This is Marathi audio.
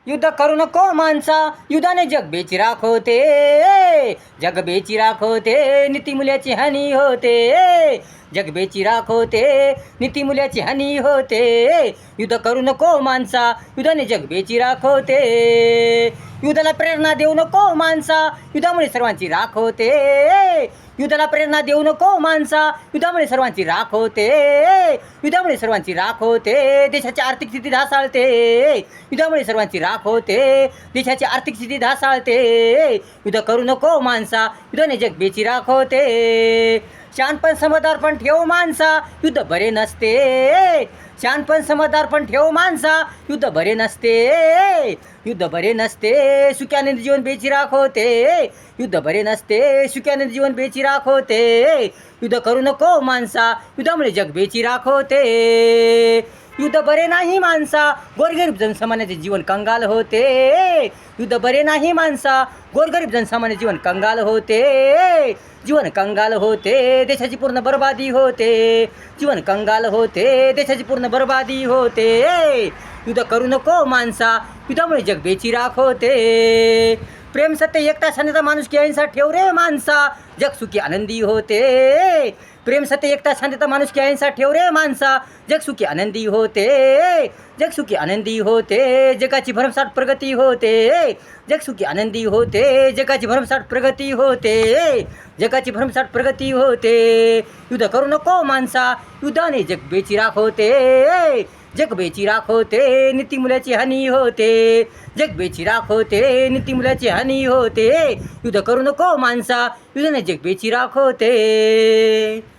युद्ध करू नको माणसा, युद्धाने जग बेचिराख होते. जग बेचिराख होते, नीतिमूल्याची हानी होते. जग बेचिराख होते, नीतिमूल्याची हानी होते. युद्ध करू नको माणसा, युद्धाने जग बेचिराख होते. युद्धाला प्रेरणा देऊ नको माणसा, युद्धामुळे सर्वांची राख होते. युद्धाला प्रेरणा देऊ नको माणसा, युद्धामुळे सर्वांची राख होते. युद्धामुळे सर्वांची राख होते, देशाची आर्थिक स्थिती ढासाळते. युद्धामुळे सर्वांची राख होते, देशाची आर्थिक स्थिती ढासाळते. युद्ध करू नको माणसा, युद्धाने जग बेचिराख होते. शहाणपण समजदारपण ठेव माणसा, युद्ध बरे नसते. शहाणपण समजदारपण ठेव माणसा, युद्ध बरे नसते. युद्ध बरे नसते, सुख्यानंद जीवन बेचिराख होते. युद्ध बरे नसते, सुख्यानंद जीवन बेचिराख होते. युद्ध करू नको माणसा, युद्धामुळे जग बेचिराख होते. युद्ध बरे नाही माणसा, गोरगरीब जनसामान्याचे जीवन कंगाल होते. युद्ध बरे नाही माणसा, गोरगरीब जनसामान्य जीवन कंगाल होते. जीवन कंगाल होते, देशाची पूर्ण बर्बादी होते. जीवन कंगाल होते, देशाची पूर्ण बर्बादी होते. युद्ध करू नको माणसा, युद्धामुळे जग बेचिराख होते. प्रेम सत्य एकता शांतता माणुसकी अहिंसा ठेव रे माणसा, जग सुखी आनंदी होते. प्रेम सत्य एकता शांतता माणुसकी अहिंसा ठेव रे माणसा, जग सुखी आनंदी होते. जग सुखी आनंदी होते, जगाची भरमसाठ प्रगती होते. जग सुखी आनंदी होते, जगाची भरमसाठ प्रगती होते. जगाची भरमसाठ प्रगती होते. युद्ध करू नको माणसा, युद्धाने जग बेचिराख होते. जग बेचिराख होते, नीतिमूल्याची हानी होते. जग बेचिराख होते, नीतिमूल्याची हानी होते. युद्ध करू नको माणसा, युद्धाने जग बेचिराख होते.